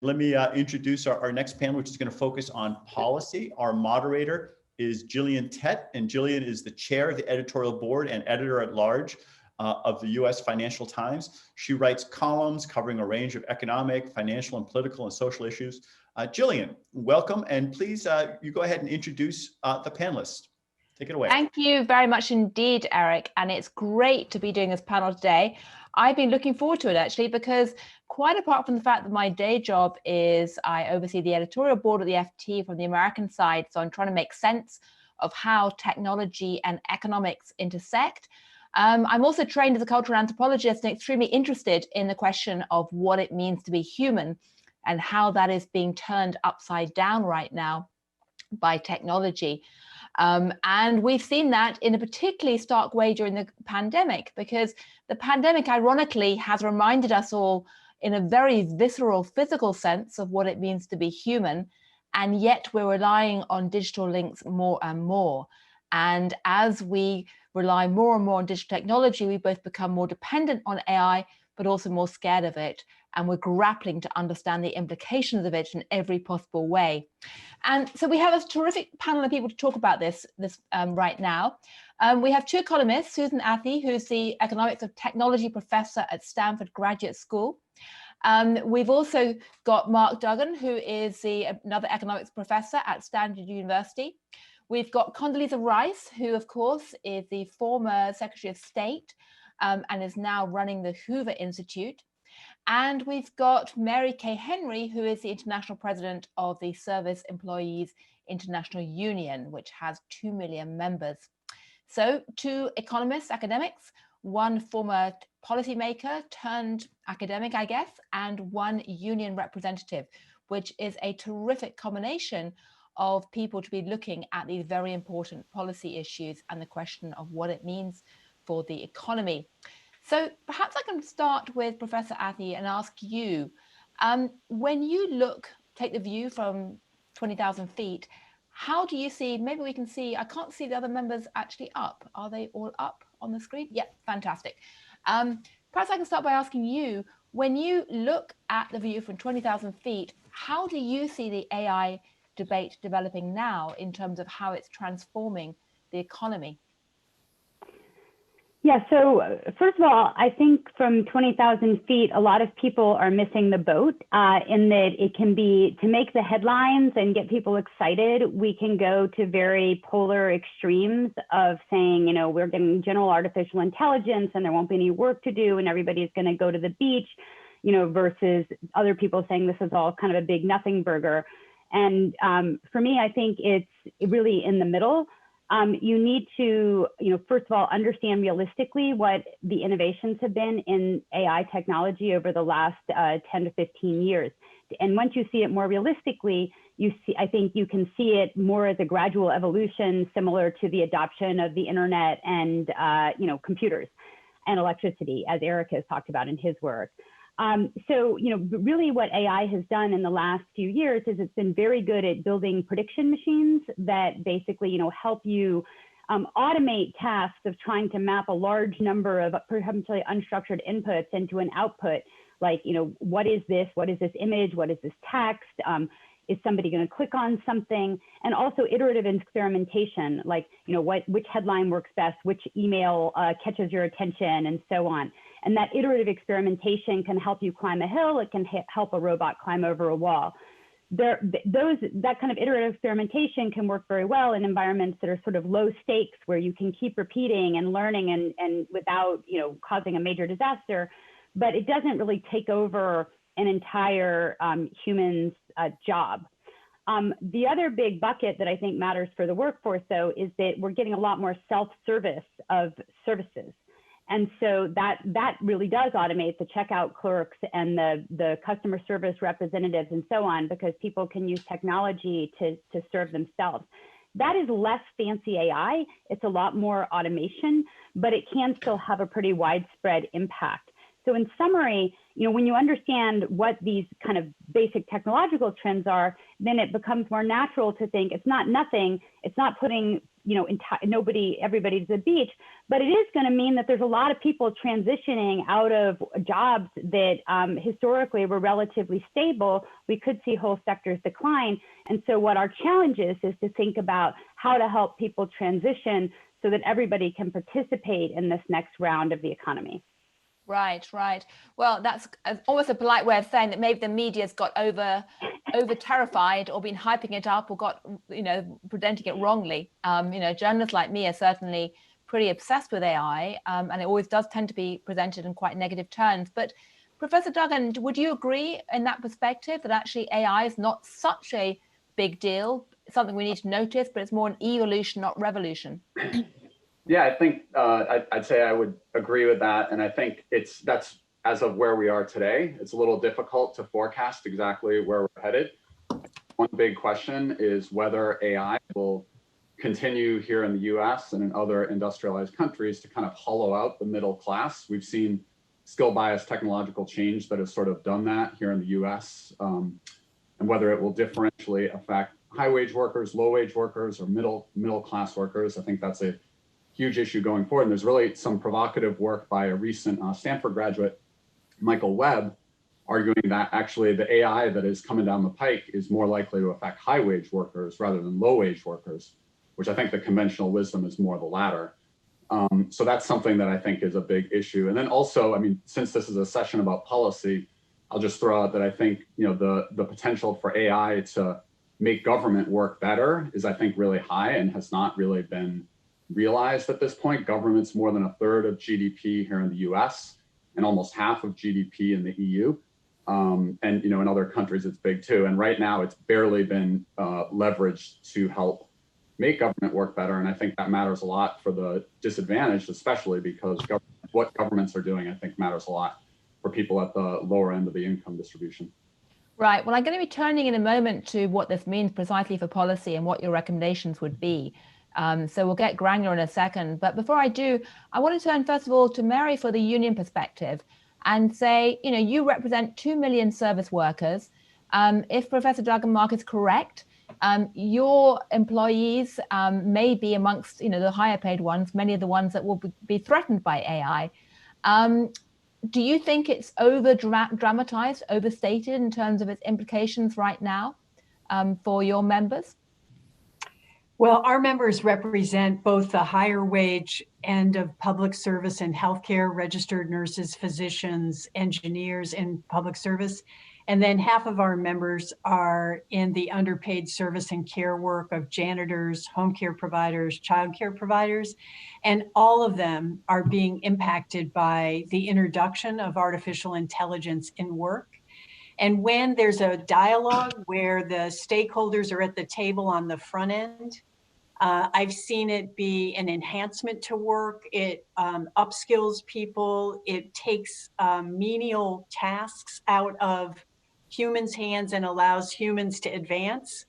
Let me introduce our next panel, which is going to focus on policy. Our moderator is Gillian Tett, and Gillian is the chair of the editorial board and editor at large of the US Financial Times. She writes columns covering a range of economic, financial, and political and social issues. Gillian, welcome, and please, you go ahead and introduce the panelists. Take it away. Thank you very much indeed, Eric, and it's great to be doing this panel today. I've been looking forward to it actually, because quite apart from the fact that my day job is I oversee the editorial board of the FT from the American side, so I'm trying to make sense of how technology and economics intersect. I'm also trained as a cultural anthropologist and extremely interested in the question of what it means to be human and how that is being turned upside down right now by technology. And we've seen that in a particularly stark way during the pandemic, because the pandemic, ironically, has reminded us all in a very visceral, physical sense of what it means to be human. And yet we're relying on digital links more and more. And as we rely more and more on digital technology, we both become more dependent on AI, but also more scared of it. And we're grappling to understand the implications of it in every possible way. And so we have a terrific panel of people to talk about this right now. We have two economists, Susan Athey, who's the economics of technology professor at Stanford Graduate School. We've also got Mark Duggan, who is another economics professor at Stanford University. We've got Condoleezza Rice, who of course is the former Secretary of State and is now running the Hoover Institute. And we've got Mary Kay Henry, who is the international president of the Service Employees International Union, which has 2 million members. So two economists, academics, one former policymaker turned academic, I guess, and one union representative, which is a terrific combination of people to be looking at these very important policy issues and the question of what it means for the economy. So perhaps I can start with Professor Athey and ask you, when you take the view from 20,000 feet, how do you see, maybe we can see, I can't see the other members actually up. Are they all up on the screen? Yeah, fantastic. Perhaps I can start by asking you, when you look at the view from 20,000 feet, how do you see the AI debate developing now in terms of how it's transforming the economy? Yeah, so first of all, I think from 20,000 feet, a lot of people are missing the boat in that it can be, to make the headlines and get people excited, we can go to very polar extremes of saying, you know, we're getting general artificial intelligence and there won't be any work to do and everybody's going to go to the beach, you know, versus other people saying this is all kind of a big nothing burger. And for me, I think it's really in the middle. You need to, you know, first of all, understand realistically what the innovations have been in AI technology over the last 10 to 15 years. And once you see it more realistically, I think you can see it more as a gradual evolution, similar to the adoption of the internet and, you know, computers and electricity, as Eric has talked about in his work. So, you know, really what AI has done in the last few years is it's been very good at building prediction machines that basically, you know, help you automate tasks of trying to map a large number of potentially unstructured inputs into an output, like, you know, what is this image? What is this text? Is somebody going to click on something? And also iterative experimentation, like, you know, which headline works best, which email catches your attention, and so on. And that iterative experimentation can help you climb a hill. It can help a robot climb over a wall. That kind of iterative experimentation can work very well in environments that are sort of low stakes, where you can keep repeating and learning and without, you know, causing a major disaster. But it doesn't really take over an entire human's job. The other big bucket that I think matters for the workforce, though, is that we're getting a lot more self-service of services. And so that really does automate the checkout clerks and the customer service representatives and so on, because people can use technology to serve themselves. That is less fancy AI. It's a lot more automation, but it can still have a pretty widespread impact. So in summary, when you understand what these kind of basic technological trends are, then it becomes more natural to think it's not nothing, it's not putting, everybody to the beach, but it is going to mean that there's a lot of people transitioning out of jobs that historically were relatively stable. We could see whole sectors decline. And so what our challenge is to think about how to help people transition so that everybody can participate in this next round of the economy. Right. Well, that's almost a polite way of saying that maybe the media's got over terrified or been hyping it up or got, presenting it wrongly. Journalists like me are certainly pretty obsessed with AI, and it always does tend to be presented in quite negative terms. But Professor Duggan, would you agree in that perspective that actually AI is not such a big deal, something we need to notice, but it's more an evolution, not revolution? Yeah, I think I'd say I would agree with that. And I think that's as of where we are today, it's a little difficult to forecast exactly where we're headed. One big question is whether AI will continue here in the US and in other industrialized countries to kind of hollow out the middle class. We've seen skill bias technological change that has sort of done that here in the US, and whether it will differentially affect high wage workers, low wage workers, or middle class workers. I think that's a huge issue going forward. And there's really some provocative work by a recent Stanford graduate, Michael Webb, arguing that actually the AI that is coming down the pike is more likely to affect high wage workers rather than low wage workers, which I think the conventional wisdom is more the latter. So that's something that I think is a big issue. And then also, since this is a session about policy, I'll just throw out that I think, the potential for AI to make government work better is, I think, really high and has not really been realized at this point. Government's more than a third of GDP here in the US and almost half of GDP in the EU. And in other countries, it's big too. And right now it's barely been leveraged to help make government work better. And I think that matters a lot for the disadvantaged, especially because what governments are doing, I think, matters a lot for people at the lower end of the income distribution. Right. Well, I'm going to be turning in a moment to what this means precisely for policy and what your recommendations would be. So we'll get granular in a second. But before I do, I want to turn first of all to Mary for the union perspective and say, you represent 2 million service workers. If Professor Duggan Mark is correct, your employees may be amongst, the higher paid ones, many of the ones that will be threatened by AI. Do you think it's over-dramatized, overstated in terms of its implications right now for your members? Well, our members represent both the higher wage end of public service and healthcare, registered nurses, physicians, engineers in public service. And then half of our members are in the underpaid service and care work of janitors, home care providers, child care providers. And all of them are being impacted by the introduction of artificial intelligence in work. And when there's a dialogue where the stakeholders are at the table on the front end, I've seen it be an enhancement to work. It upskills people. It takes menial tasks out of humans' hands and allows humans to advance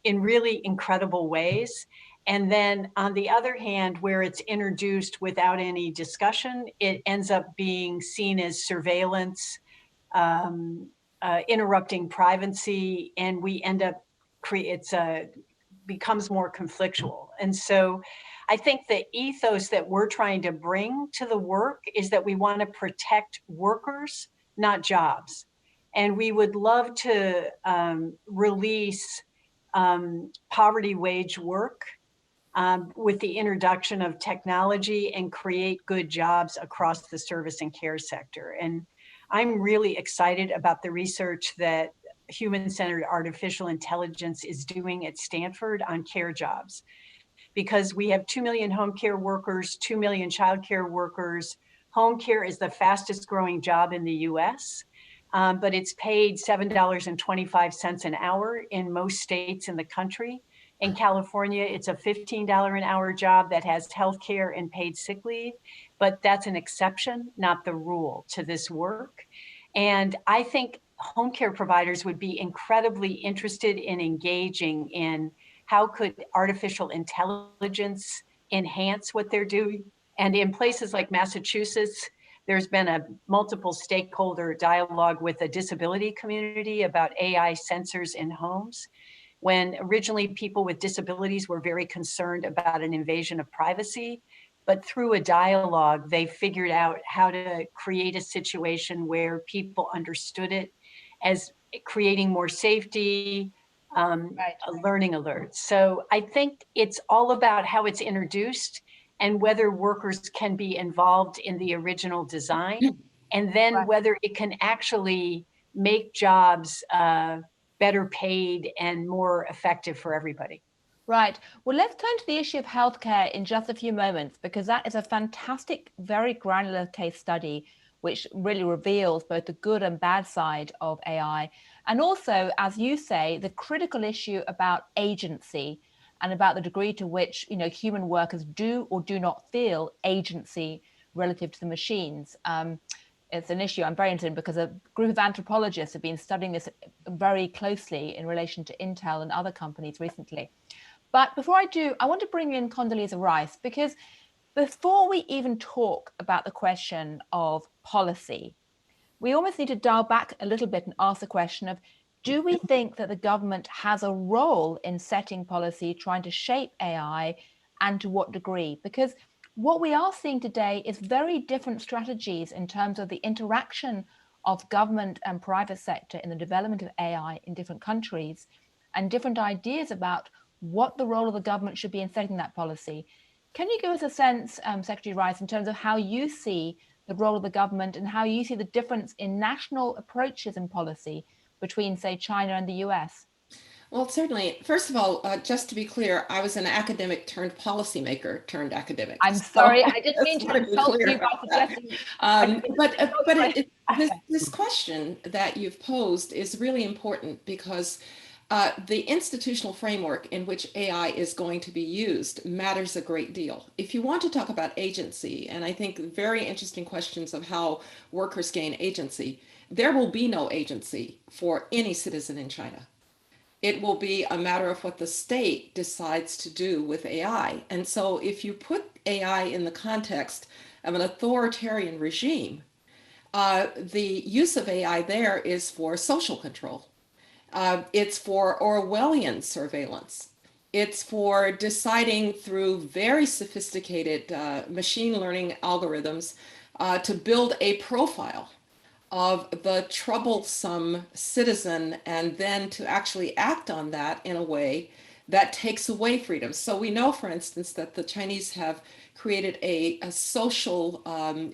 in really incredible ways. And then on the other hand, where it's introduced without any discussion, it ends up being seen as surveillance, interrupting privacy, and we end up becomes more conflictual. And so I think the ethos that we're trying to bring to the work is that we want to protect workers, not jobs. And we would love to release poverty wage work with the introduction of technology and create good jobs across the service and care sector. And I'm really excited about the research that human-centered artificial intelligence is doing at Stanford on care jobs, because we have 2 million home care workers, 2 million child care workers. Home care is the fastest growing job in the US, but it's paid $7.25 an hour in most states in the country. In California, it's a $15 an hour job that has health care and paid sick leave, but that's an exception, not the rule to this work. And I think home care providers would be incredibly interested in engaging in how could artificial intelligence enhance what they're doing. And in places like Massachusetts, there's been a multiple stakeholder dialogue with the disability community about AI sensors in homes, when originally people with disabilities were very concerned about an invasion of privacy. But through a dialogue, they figured out how to create a situation where people understood it as creating more safety, learning alerts. So I think it's all about how it's introduced and whether workers can be involved in the original design, and then whether it can actually make jobs better paid and more effective for everybody. Right. Well, let's turn to the issue of healthcare in just a few moments, because that is a fantastic, very granular case study, which really reveals both the good and bad side of AI. And also, as you say, the critical issue about agency and about the degree to which, human workers do or do not feel agency relative to the machines. It's an issue I'm very interested in because a group of anthropologists have been studying this very closely in relation to Intel and other companies recently. But before I do, I want to bring in Condoleezza Rice, because before we even talk about the question of policy, we almost need to dial back a little bit and ask the question of, do we think that the government has a role in setting policy, trying to shape AI, and to what degree? Because what we are seeing today is very different strategies in terms of the interaction of government and private sector in the development of AI in different countries, and different ideas about what the role of the government should be in setting that policy. Can you give us a sense, Secretary Rice, in terms of how you see the role of the government and how you see the difference in national approaches and policy between, say, China and the US? Well, certainly. First of all, just to be clear, I was an academic turned policymaker turned academic. I'm sorry, I didn't mean to insult you by suggesting. This question that you've posed is really important, because the institutional framework in which AI is going to be used matters a great deal. If you want to talk about agency, and I think very interesting questions of how workers gain agency, there will be no agency for any citizen in China. It will be a matter of what the state decides to do with AI. And so if you put AI in the context of an authoritarian regime, the use of AI there is for social control. It's for Orwellian surveillance. It's for deciding through very sophisticated machine learning algorithms to build a profile of the troublesome citizen, and then to actually act on that in a way that takes away freedom. So we know, for instance, that the Chinese have created a social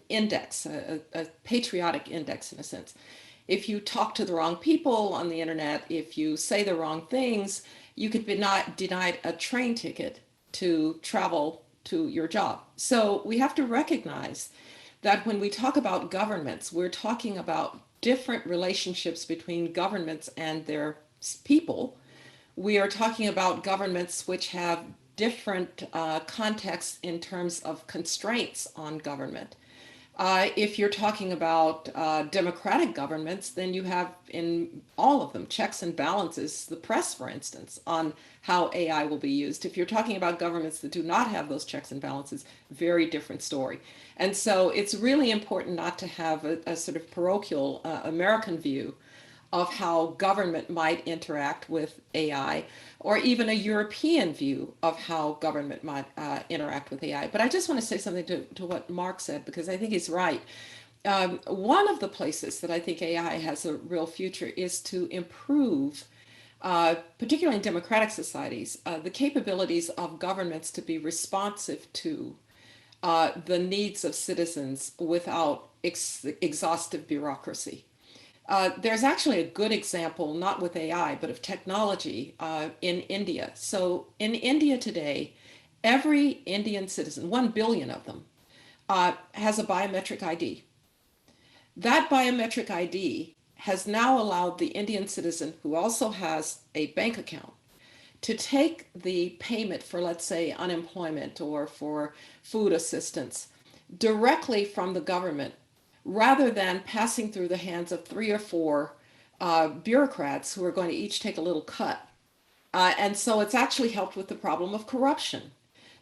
index, a patriotic index in a sense. If you talk to the wrong people on the internet, if you say the wrong things, you could be not denied a train ticket to travel to your job. So we have to recognize that when we talk about governments, we're talking about different relationships between governments and their people. We are talking about governments which have different contexts in terms of constraints on government. If you're talking about democratic governments, then you have in all of them checks and balances, the press, for instance, on how AI will be used. If you're talking about governments that do not have those checks and balances, very different story. And so it's really important not to have a sort of parochial American view of how government might interact with AI, or even a European view of how government might interact with AI. But I just want to say something to what Mark said, because I think he's right. One of the places that I think AI has a real future is to improve, particularly in democratic societies, the capabilities of governments to be responsive to the needs of citizens without exhaustive bureaucracy. There's actually a good example, not with AI, but of technology in India. So in India today, every Indian citizen, 1 billion of them, has a biometric ID. That biometric ID has now allowed the Indian citizen who also has a bank account to take the payment for, let's say, unemployment or for food assistance directly from the government, rather than passing through the hands of 3 or 4 bureaucrats who are going to each take a little cut. And so it's actually helped with the problem of corruption.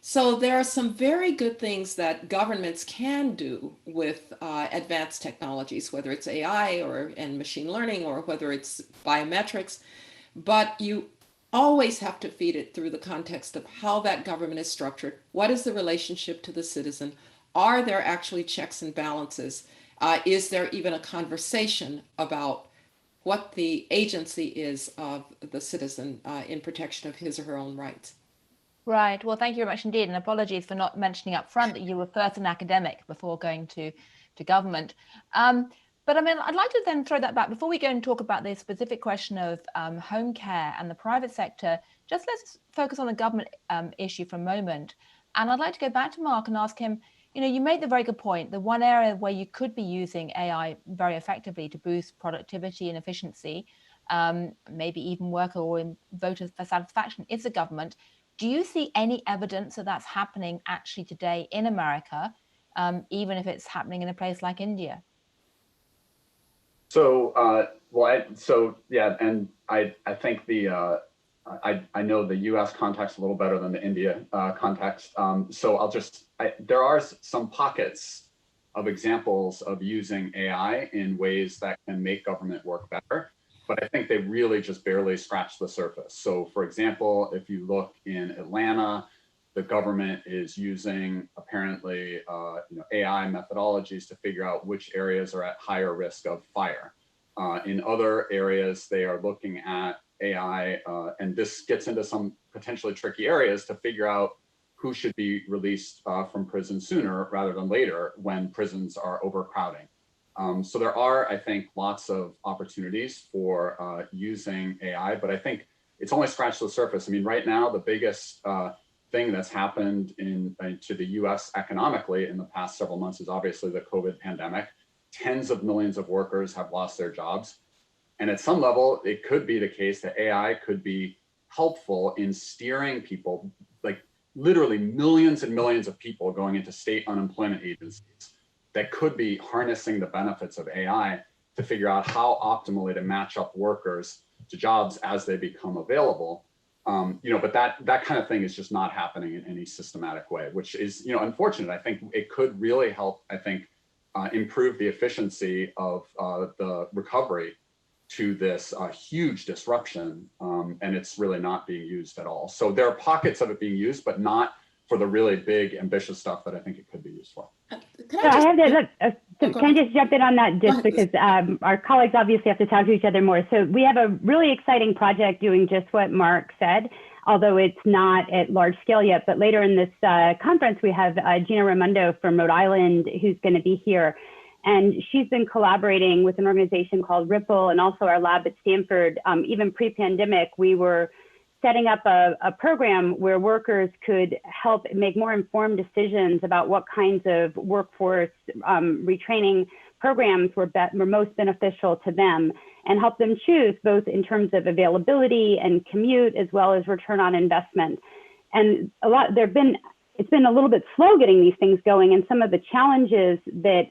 So there are some very good things that governments can do with advanced technologies, whether it's AI and machine learning, or whether it's biometrics, but you always have to feed it through the context of how that government is structured. What is the relationship to the citizen? Are there actually checks and balances? Is there even a conversation about what the agency is of the citizen in protection of his or her own rights? Right. Well, thank you very much indeed. And apologies for not mentioning up front that you were first an academic before going to government. But I mean, I'd like to then throw that back before we go and talk about the specific question of home care and the private sector. Just let's focus on the government issue for a moment. And I'd like to go back to Mark and ask him, you made the very good point. The one area where you could be using AI very effectively to boost productivity and efficiency, maybe even worker or voter satisfaction, is the government. Do you see any evidence that that's happening actually today in America, even if it's happening in a place like India? So, yeah, and I think I know the U.S. context a little better than the India context. So there are some pockets of examples of using AI in ways that can make government work better, but I think they really just barely scratched the surface. So, for example, if you look in Atlanta, the government is using apparently AI methodologies to figure out which areas are at higher risk of fire. In other areas, they are looking at AI, and this gets into some potentially tricky areas to figure out who should be released from prison sooner rather than later when prisons are overcrowding. So there are, I think, lots of opportunities for using AI, but I think it's only scratched the surface. I mean, right now, the biggest thing that's happened to the US economically in the past several months is obviously the COVID pandemic. Tens of millions of workers have lost their jobs. And at some level, it could be the case that AI could be helpful in steering people, like literally millions and millions of people going into state unemployment agencies that could be harnessing the benefits of AI to figure out how optimally to match up workers to jobs as they become available. But that kind of thing is just not happening in any systematic way, which is, unfortunate. I think it could really help, improve the efficiency of the recovery to this huge disruption, and it's really not being used at all. So there are pockets of it being used, but not for the really big, ambitious stuff that I think it could be used for. Can I just jump in on that just because our colleagues obviously have to talk to each other more. So we have a really exciting project doing just what Mark said, although it's not at large scale yet. But later in this conference, we have Gina Raimondo from Rhode Island who's going to be here. And she's been collaborating with an organization called Ripple and also our lab at Stanford. Even pre-pandemic, we were setting up a program where workers could help make more informed decisions about what kinds of workforce retraining programs were most beneficial to them and help them choose both in terms of availability and commute as well as return on investment. And it's been a little bit slow getting these things going, and some of the challenges that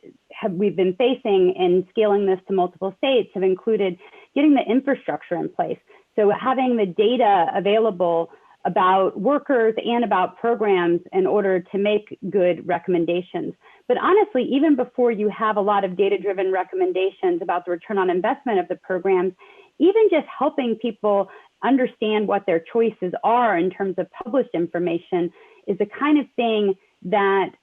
we've been facing in scaling this to multiple states have included getting the infrastructure in place. So having the data available about workers and about programs in order to make good recommendations. But honestly, even before you have a lot of data-driven recommendations about the return on investment of the programs, even just helping people understand what their choices are in terms of published information is the kind of thing that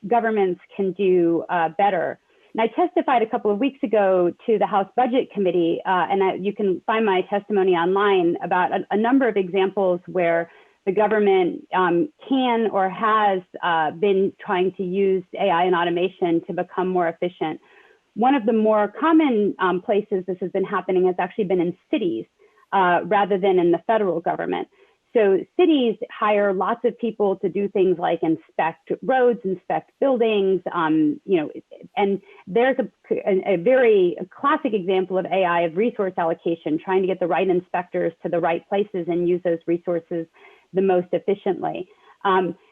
governments can do better. And I testified a couple of weeks ago to the House Budget Committee, and you can find my testimony online about a number of examples where the government can or has been trying to use AI and automation to become more efficient. One of the more common places this has been happening has actually been in cities rather than in the federal government. So cities hire lots of people to do things like inspect roads, inspect buildings, and there's a very classic example of AI of resource allocation, trying to get the right inspectors to the right places and use those resources the most efficiently.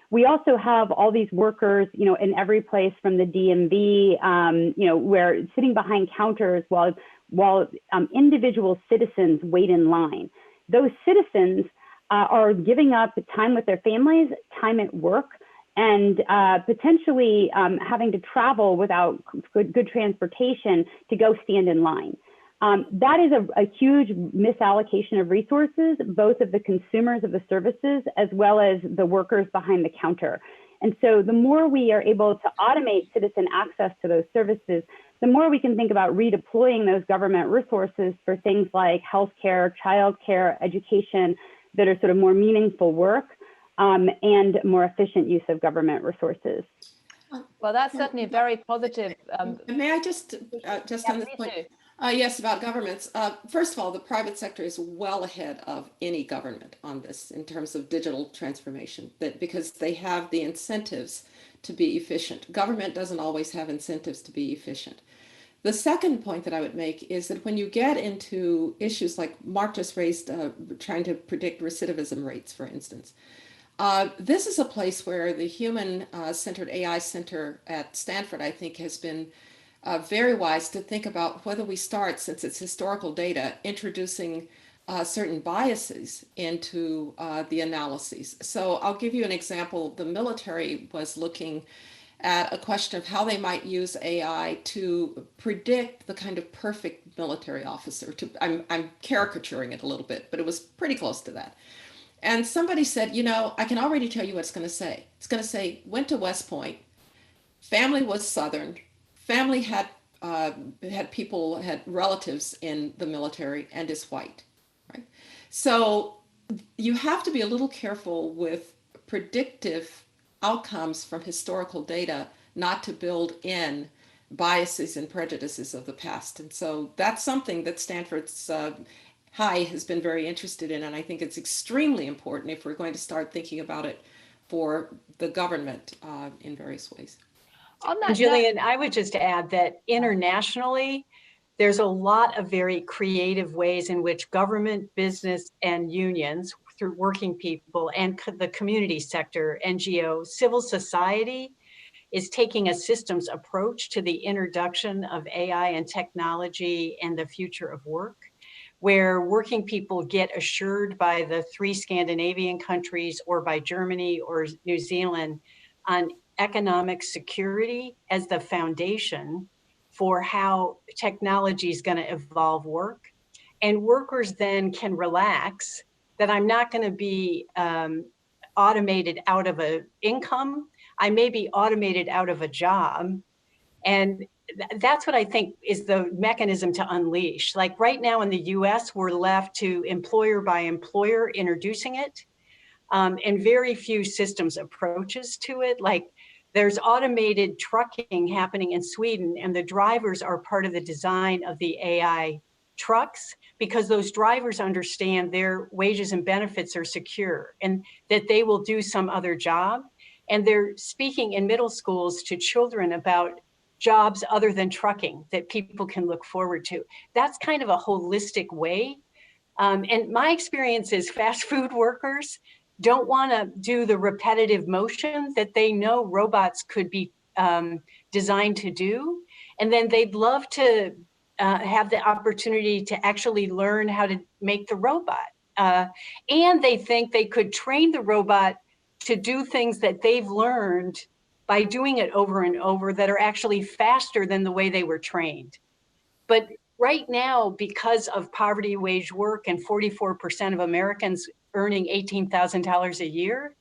We also have all these workers, in every place from the DMV, where sitting behind counters while individual citizens wait in line. Those citizens are giving up time with their families, time at work, and potentially having to travel without good transportation to go stand in line. That is a huge misallocation of resources, both of the consumers of the services as well as the workers behind the counter. And so the more we are able to automate citizen access to those services, the more we can think about redeploying those government resources for things like healthcare, childcare, education, that are sort of more meaningful work and more efficient use of government resources. Well, that's certainly a very positive. May I just on this point? Yes, about governments. First of all, the private sector is well ahead of any government on this in terms of digital transformation, because they have the incentives to be efficient. Government doesn't always have incentives to be efficient. The second point that I would make is that when you get into issues like Mark just raised, trying to predict recidivism rates, for instance, this is a place where the Human-Centered AI Center at Stanford, I think, has been very wise to think about whether we start, since it's historical data, introducing certain biases into the analyses. So I'll give you an example. The military was looking at a question of how they might use AI to predict the kind of perfect military officer. I'm caricaturing it a little bit, but it was pretty close to that. And somebody said, you know, I can already tell you what it's going to say. It's going to say, went to West Point, family was Southern, family had relatives in the military, and is white, right? So you have to be a little careful with predictive outcomes from historical data, not to build in biases and prejudices of the past. And so that's something that Stanford's High has been very interested in, and I think it's extremely important if we're going to start thinking about it for the government in various ways. Gillian, I would just add that internationally, there's a lot of very creative ways in which government, business, and unions, through working people and the community sector, NGO, civil society, is taking a systems approach to the introduction of AI and technology and the future of work, where working people get assured by the 3 Scandinavian countries or by Germany or New Zealand on economic security as the foundation for how technology is going to evolve work. And workers then can relax that I'm not going to be automated out of an income. I may be automated out of a job. And that's what I think is the mechanism to unleash. Like right now in the US, we're left to employer by employer introducing it, and very few systems approaches to it. Like there's automated trucking happening in Sweden, and the drivers are part of the design of the AI trucks, because those drivers understand their wages and benefits are secure and that they will do some other job. And they're speaking in middle schools to children about jobs other than trucking that people can look forward to. That's kind of a holistic way. And my experience is fast food workers don't want to do the repetitive motion that they know robots could be designed to do. And then they'd love to have the opportunity to actually learn how to make the robot. And they think they could train the robot to do things that they've learned by doing it over and over that are actually faster than the way they were trained. But right now, because of poverty wage work and 44% of Americans earning $18,000 a year,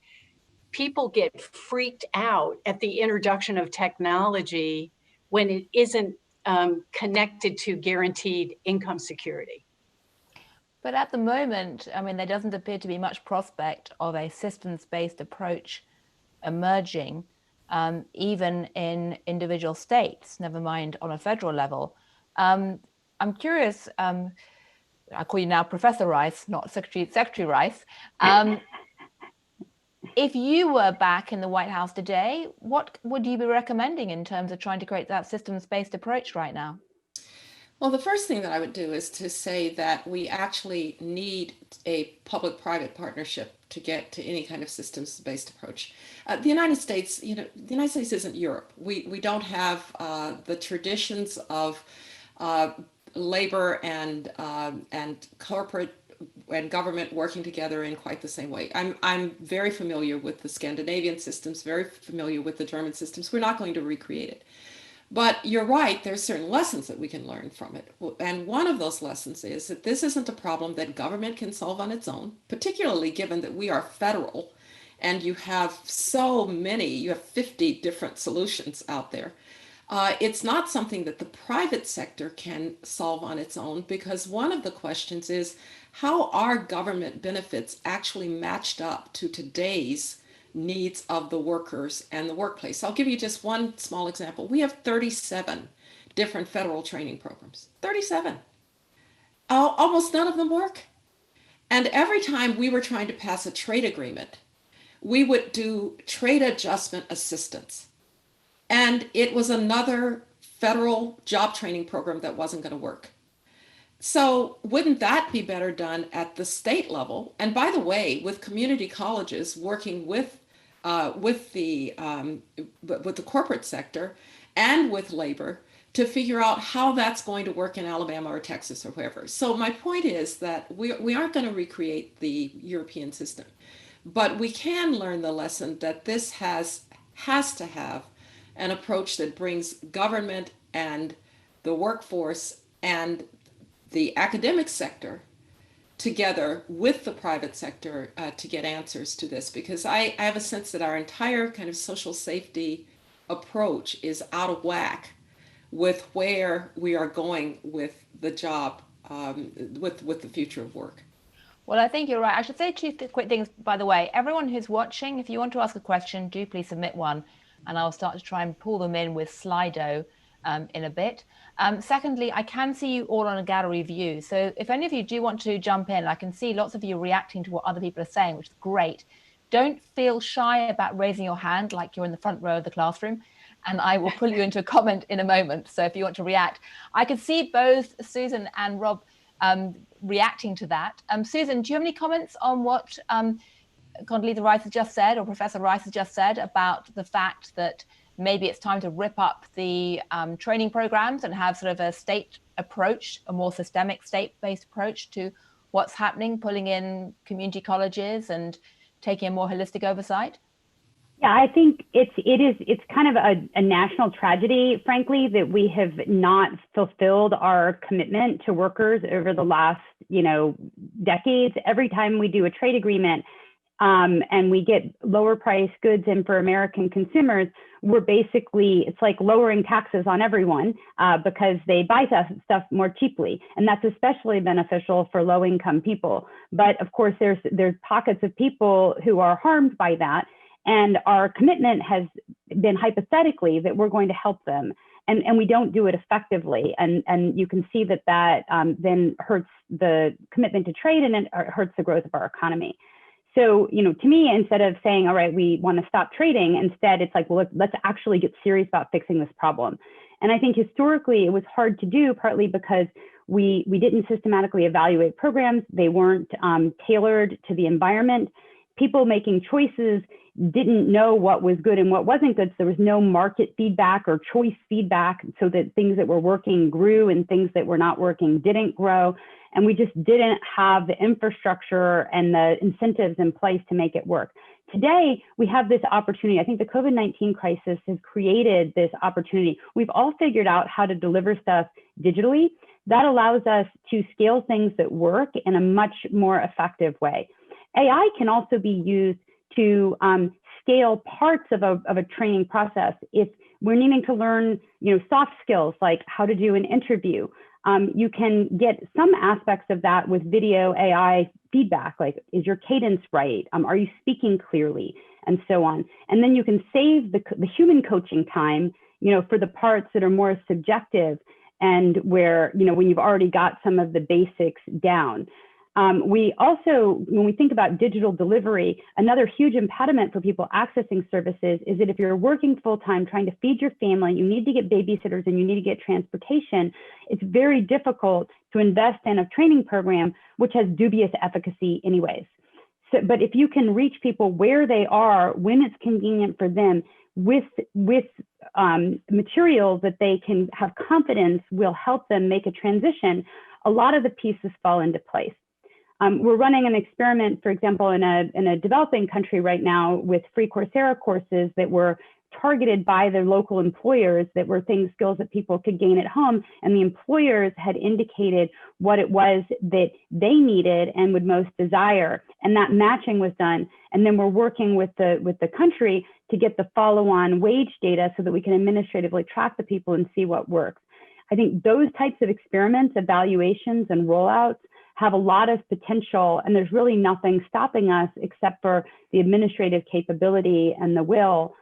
people get freaked out at the introduction of technology when it isn't connected to guaranteed income security. But at the moment, I mean, there doesn't appear to be much prospect of a systems-based approach emerging, even in individual states, never mind on a federal level. I'm curious, I call you now Professor Rice, not Secretary Rice. If you were back in the White House today, what would you be recommending in terms of trying to create that systems-based approach right now? Well, the first thing that I would do is to say that we actually need a public-private partnership to get to any kind of systems-based approach. The United States, the United States isn't Europe. We don't have the traditions of labor and corporate and government working together in quite the same way. I'm very familiar with the Scandinavian systems, very familiar with the German systems. We're not going to recreate it. But you're right, there's certain lessons that we can learn from it. And one of those lessons is that this isn't a problem that government can solve on its own, particularly given that we are federal and you have so many, you have 50 different solutions out there. It's not something that the private sector can solve on its own, because one of the questions is, how are government benefits actually matched up to today's needs of the workers and the workplace? I'll give you just one small example. We have 37 different federal training programs. 37. Almost none of them work. And every time we were trying to pass a trade agreement, we would do trade adjustment assistance. And it was another federal job training program that wasn't going to work. So wouldn't that be better done at the state level? And by the way, with community colleges working with the corporate sector and with labor to figure out how that's going to work in Alabama or Texas or wherever. So my point is that we aren't going to recreate the European system, but we can learn the lesson that this has to have an approach that brings government and the workforce and the academic sector together with the private sector to get answers to this, because I have a sense that our entire kind of social safety approach is out of whack with where we are going with the job, with the future of work. Well, I think you're right. I should say two quick things, by the way. Everyone who's watching, if you want to ask a question, do please submit one, and I'll start to try and pull them in with Slido in a bit. Secondly, I can see you all on a gallery view. So if any of you do want to jump in, I can see lots of you reacting to what other people are saying, which is great. Don't feel shy about raising your hand like you're in the front row of the classroom, and I will pull you into a comment in a moment. So if you want to react, I can see both Susan and Rob reacting to that. Susan, do you have any comments on what Condoleezza Rice has just said, or Professor Rice has just said, about the fact that maybe it's time to rip up the training programs and have sort of a state approach, a more systemic state-based approach to what's happening, pulling in community colleges and taking a more holistic oversight? Yeah, I think it's kind of a national tragedy, frankly, that we have not fulfilled our commitment to workers over the last, decades. Every time we do a trade agreement and we get lower price goods in for American consumers, it's like lowering taxes on everyone because they buy stuff more cheaply. And that's especially beneficial for low income people. But of course, there's pockets of people who are harmed by that. And our commitment has been hypothetically that we're going to help them. And we don't do it effectively. And you can see that then hurts the commitment to trade, and it hurts the growth of our economy. So, to me, instead of saying, all right, we want to stop trading, instead it's like, well, let's actually get serious about fixing this problem. And I think historically it was hard to do, partly because we didn't systematically evaluate programs. They weren't tailored to the environment. People making choices didn't know what was good and what wasn't good. So there was no market feedback or choice feedback, so that things that were working grew and things that were not working didn't grow. And we just didn't have the infrastructure and the incentives in place to make it work. Today, we have this opportunity. I think the COVID-19 crisis has created this opportunity. We've all figured out how to deliver stuff digitally. That allows us to scale things that work in a much more effective way. AI can also be used to scale parts of a training process. If we're needing to learn, soft skills like how to do an interview, you can get some aspects of that with video AI feedback, like, is your cadence right? Are you speaking clearly? And so on. And then you can save the human coaching time, for the parts that are more subjective and where, when you've already got some of the basics down. We also, when we think about digital delivery, another huge impediment for people accessing services is that if you're working full-time trying to feed your family, you need to get babysitters and you need to get transportation, it's very difficult to invest in a training program which has dubious efficacy anyways. So, but if you can reach people where they are, when it's convenient for them, with materials that they can have confidence will help them make a transition, a lot of the pieces fall into place. We're running an experiment, for example, in a developing country right now with free Coursera courses that were targeted by their local employers, that were skills that people could gain at home, and the employers had indicated what it was that they needed and would most desire, and that matching was done. And then we're working with the country to get the follow-on wage data so that we can administratively track the people and see what works. I think those types of experiments, evaluations, and rollouts have a lot of potential, and there's really nothing stopping us except for the administrative capability and the will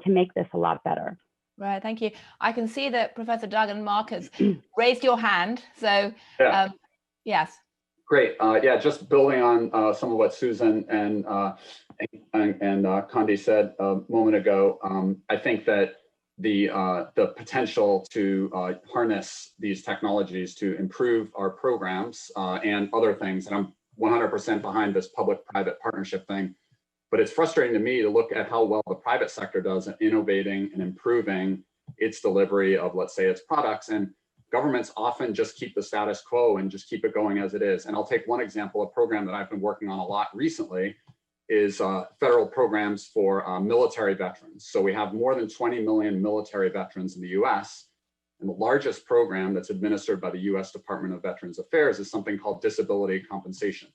to make this a lot better. Right, thank you. I can see that Professor Duggan, Mark has raised your hand. So, yes. Great. Yeah, just building on some of what Susan and Condi said a moment ago. I think that the potential to harness these technologies to improve our programs and other things, and I'm 100% behind this public-private partnership thing. But it's frustrating to me to look at how well the private sector does in innovating and improving its delivery of, let's say, its products. And governments often just keep the status quo and just keep it going as it is. And I'll take one example, a program that I've been working on a lot recently is federal programs for military veterans. So we have more than 20 million military veterans in the US. And the largest program that's administered by the US Department of Veterans Affairs is something called disability compensation,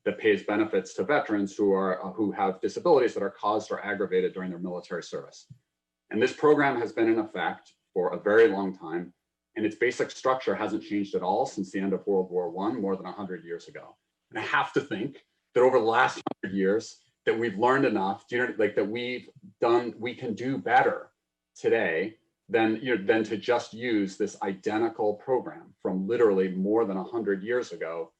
that pays benefits to veterans who have disabilities that are caused or aggravated during their military service. And this program has been in effect for a very long time, and its basic structure hasn't changed at all since the end of World War I, more than 100 years ago. And I have to think that over the last 100 years, that we've learned enough, that we can do better today than to just use this identical program from literally more than 100 years ago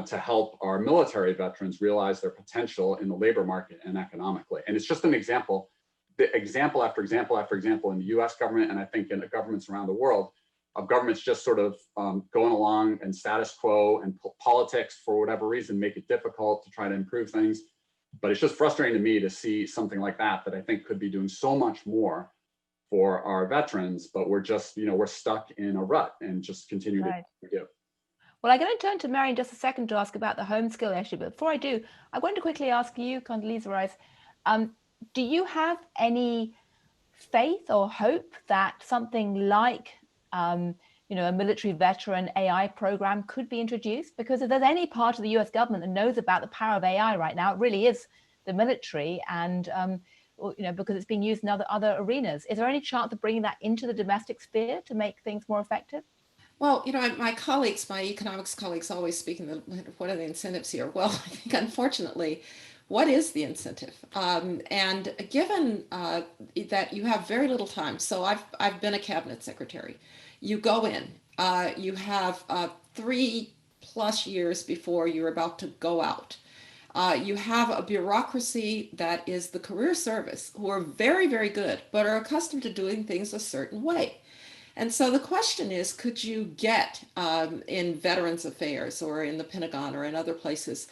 to help our military veterans realize their potential in the labor market and economically. And it's just an example, the example after example after example in the US government, and I think in the governments around the world, of governments just sort of going along and status quo, and politics, for whatever reason, make it difficult to try to improve things. But it's just frustrating to me to see something like that I think could be doing so much more for our veterans, but we're just, we're stuck in a rut and just continue to do. Well, I'm going to turn to Mary in just a second to ask about the home skill issue. But before I do, I want to quickly ask you, Condoleezza Rice, do you have any faith or hope that something like, a military veteran AI program could be introduced? Because if there's any part of the US government that knows about the power of AI right now, it really is the military, and because it's being used in other arenas. Is there any chance of bringing that into the domestic sphere to make things more effective? Well, my economics colleagues always speak what are the incentives here? Well, I think unfortunately, what is the incentive? And given that you have very little time, so I've been a cabinet secretary. You go in, you have 3+ years before you're about to go out. You have a bureaucracy that is the career service, who are very, very good, but are accustomed to doing things a certain way. And so the question is, could you get in Veterans Affairs or in the Pentagon or in other places,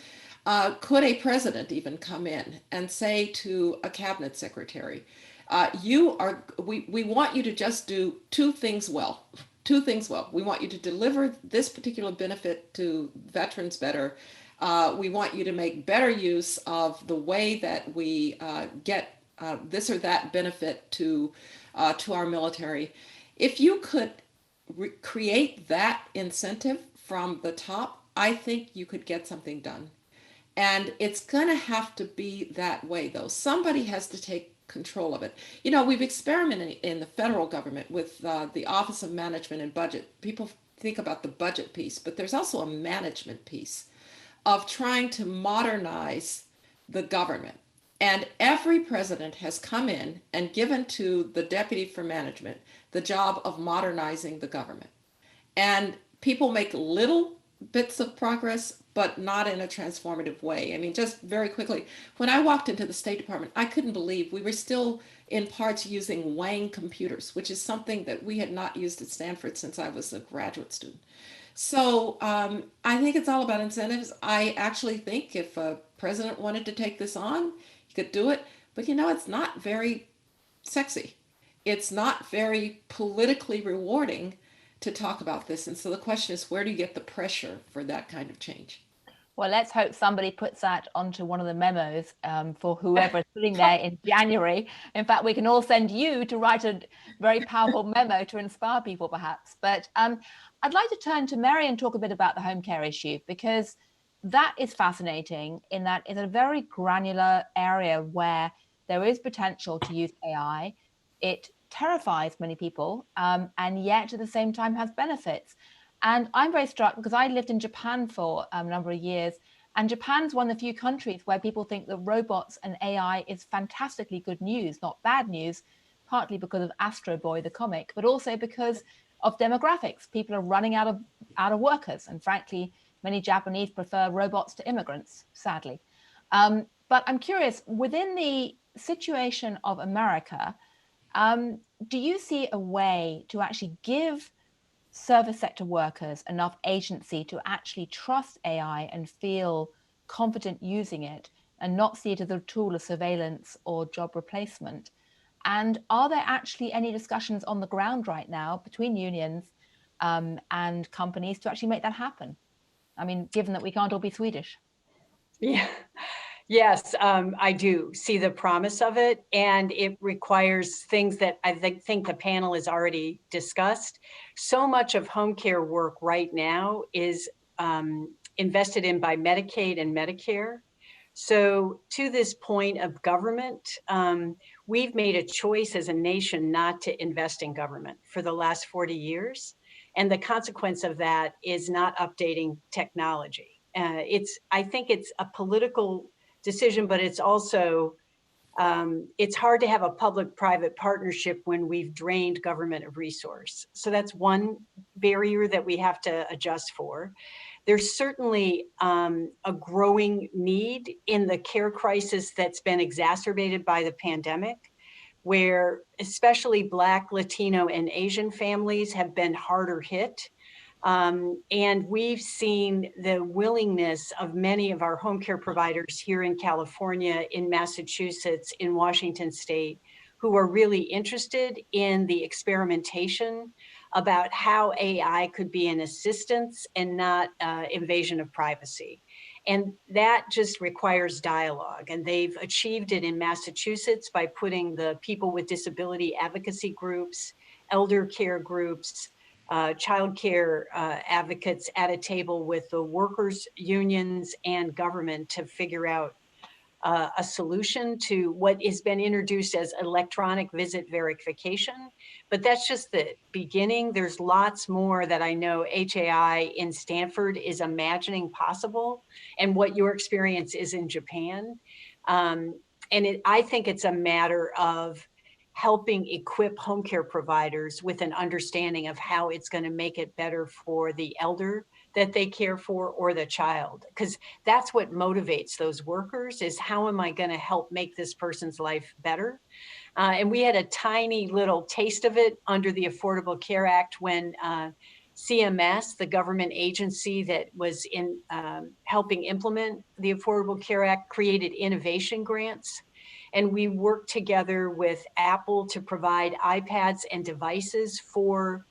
could a president even come in and say to a cabinet secretary, we want you to just do two things well. We want you to deliver this particular benefit to veterans better. We want you to make better use of the way that we get this or that benefit to our military. If you could create that incentive from the top, I think you could get something done. And it's going to have to be that way, though. Somebody has to take control of it. We've experimented in the federal government with the Office of Management and Budget. People think about the budget piece, but there's also a management piece of trying to modernize the government. And every president has come in and given to the deputy for management the job of modernizing the government. And people make little bits of progress, but not in a transformative way. I mean, just very quickly, when I walked into the State Department, I couldn't believe we were still in parts using Wang computers, which is something that we had not used at Stanford since I was a graduate student. So I think it's all about incentives. I actually think if a president wanted to take this on, he could do it. But it's not very sexy. It's not very politically rewarding to talk about this. And so the question is, where do you get the pressure for that kind of change? Well, let's hope somebody puts that onto one of the memos for whoever is sitting there in January. In fact, we can all send you to write a very powerful memo to inspire people, perhaps. But I'd like to turn to Mary and talk a bit about the home care issue, because that is fascinating in that it's a very granular area where there is potential to use AI. It terrifies many people, and yet at the same time has benefits. And I'm very struck because I lived in Japan for a number of years, and Japan's one of the few countries where people think that robots and AI is fantastically good news, not bad news, partly because of Astro Boy, the comic, but also because of demographics. People are running out of workers, and frankly, many Japanese prefer robots to immigrants, sadly. But I'm curious, within the situation of America, do you see a way to actually give service sector workers enough agency to actually trust AI and feel confident using it and not see it as a tool of surveillance or job replacement? And are there actually any discussions on the ground right now between unions and companies to actually make that happen? I mean, given that we can't all be Swedish. Yeah. Yes, I do see the promise of it, and it requires things that I think the panel has already discussed. So much of home care work right now is invested in by Medicaid and Medicare. So to this point of government, we've made a choice as a nation not to invest in government for the last 40 years. And the consequence of that is not updating technology. I think it's a political decision, but it's also, it's hard to have a public-private partnership when we've drained government of resource. So that's one barrier that we have to adjust for. There's certainly a growing need in the care crisis that's been exacerbated by the pandemic, where especially Black, Latino, and Asian families have been harder hit. And we've seen the willingness of many of our home care providers here in California, in Massachusetts, in Washington State, who are really interested in the experimentation about how AI could be an assistance and not invasion of privacy. And that just requires dialogue. And they've achieved it in Massachusetts by putting the people with disability advocacy groups, elder care groups, child care advocates at a table with the workers' unions and government to figure out a solution to what has been introduced as electronic visit verification. But that's just the beginning. There's lots more that I know HAI in Stanford is imagining possible, and what your experience is in Japan. I think it's a matter of helping equip home care providers with an understanding of how it's going to make it better for the elder that they care for or the child, because that's what motivates those workers, is how am I going to help make this person's life better? And we had a tiny little taste of it under the Affordable Care Act when CMS, the government agency that was in helping implement the Affordable Care Act, created innovation grants. And we worked together with Apple to provide iPads and devices for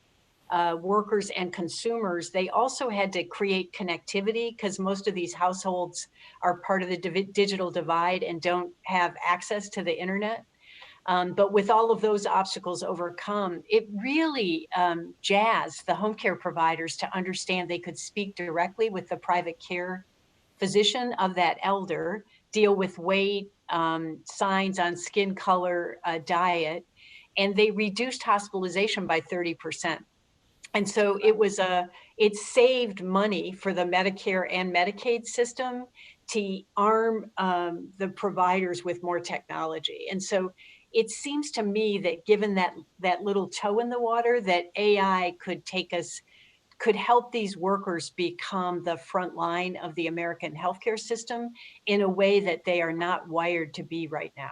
workers and consumers. They also had to create connectivity because most of these households are part of the digital divide and don't have access to the internet. But with all of those obstacles overcome, it really jazzed the home care providers to understand they could speak directly with the private care physician of that elder, deal with weight, signs on skin color, diet, and they reduced hospitalization by 30%. And so it saved money for the Medicare and Medicaid system to arm the providers with more technology. And so it seems to me that given that little toe in the water, that AI could help these workers become the front line of the American healthcare system in a way that they are not wired to be right now.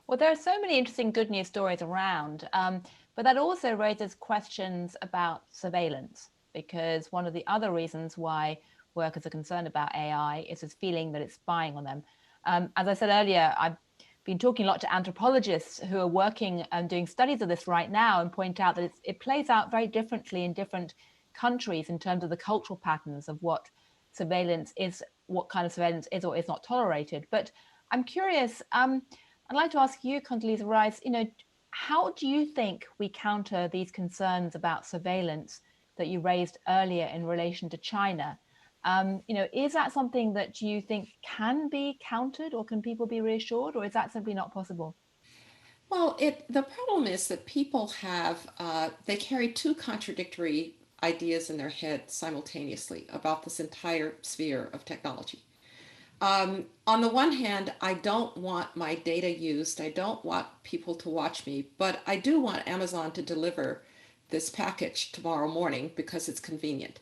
Well, there are so many interesting good news stories around, but that also raises questions about surveillance, because one of the other reasons why workers are concerned about AI is this feeling that it's spying on them. As I said earlier, I've been talking a lot to anthropologists who are working and doing studies of this right now, and point out that it plays out very differently in different countries in terms of the cultural patterns of what surveillance is, what kind of surveillance is or is not tolerated. But I'm curious, I'd like to ask you, Condoleezza Rice, how do you think we counter these concerns about surveillance that you raised earlier in relation to China? Is that something that you think can be countered, or can people be reassured, or is that simply not possible? Well, the problem is that people they carry two contradictory ideas in their head simultaneously about this entire sphere of technology. On the one hand, I don't want my data used. I don't want people to watch me, but I do want Amazon to deliver this package tomorrow morning because it's convenient.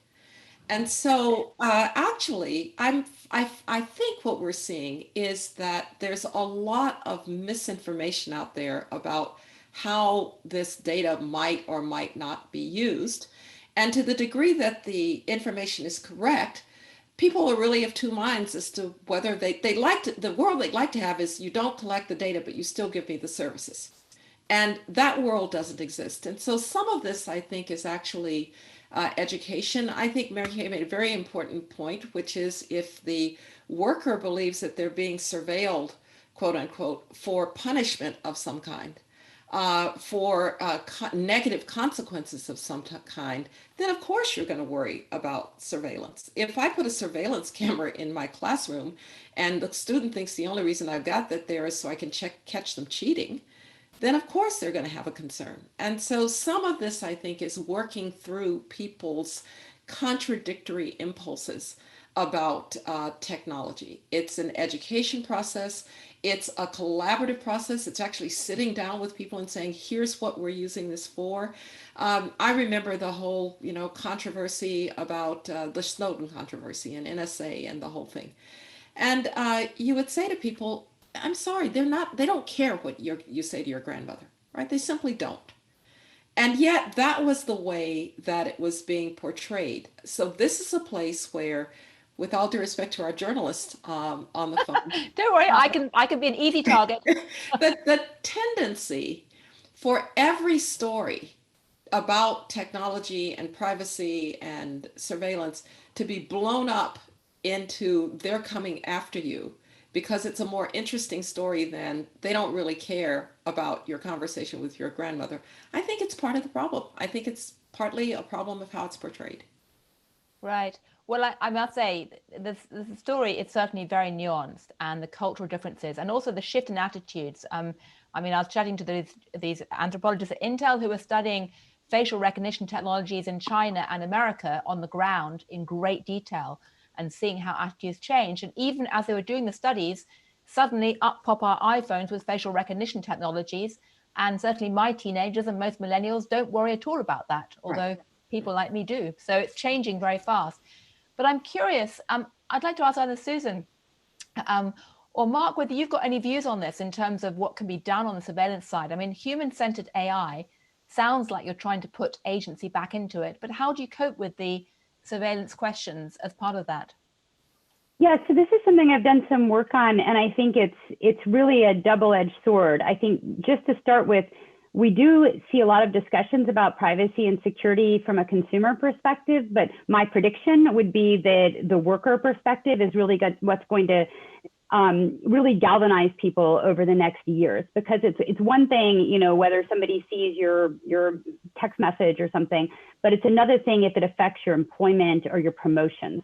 And so actually, I think what we're seeing is that there's a lot of misinformation out there about how this data might or might not be used. And to the degree that the information is correct, people are really of two minds as to whether the world they'd like to have is you don't collect the data, but you still give me the services. And that world doesn't exist. And so some of this, I think, is actually education. I think Mary Kay made a very important point, which is if the worker believes that they're being surveilled, quote unquote, for punishment of some kind, for negative consequences of some kind, then of course you're going to worry about surveillance. If I put a surveillance camera in my classroom and the student thinks the only reason I've got that there is so I can catch them cheating, then of course they're going to have a concern. And so some of this, I think, is working through people's contradictory impulses about technology. It's an education process. It's a collaborative process. It's actually sitting down with people and saying, here's what we're using this for. I remember the whole, controversy about the Snowden controversy and NSA and the whole thing. And you would say to people, I'm sorry, they don't care what you say to your grandmother, right? They simply don't. And yet that was the way that it was being portrayed. So this is a place where, with all due respect to our journalists on the phone. Don't worry, I can be an easy target. the tendency for every story about technology and privacy and surveillance to be blown up into they're coming after you because it's a more interesting story than they don't really care about your conversation with your grandmother. I think it's part of the problem. I think it's partly a problem of how it's portrayed. Right. Well, I must say, the story is certainly very nuanced, and the cultural differences, and also the shift in attitudes. I was chatting to these anthropologists at Intel who were studying facial recognition technologies in China and America on the ground in great detail, and seeing how attitudes change. And even as they were doing the studies, suddenly up pop our iPhones with facial recognition technologies. And certainly my teenagers and most millennials don't worry at all about that, although people like me do. So it's changing very fast. But I'm curious, I'd like to ask either Susan or Mark, whether you've got any views on this in terms of what can be done on the surveillance side. I mean, human-centered AI sounds like you're trying to put agency back into it, but how do you cope with the surveillance questions as part of that? Yeah, so this is something I've done some work on, and I think it's really a double-edged sword. I think just to start with, we do see a lot of discussions about privacy and security from a consumer perspective, but my prediction would be that the worker perspective is really what's going to really galvanize people over the next years, because it's one thing, whether somebody sees your text message or something, but it's another thing if it affects your employment or your promotions.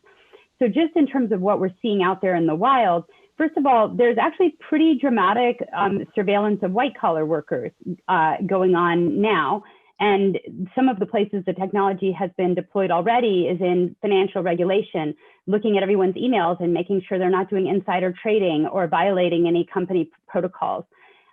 So just in terms of what we're seeing out there in the wild, first of all, there's actually pretty dramatic surveillance of white collar workers going on now. And some of the places the technology has been deployed already is in financial regulation, looking at everyone's emails and making sure they're not doing insider trading or violating any company protocols.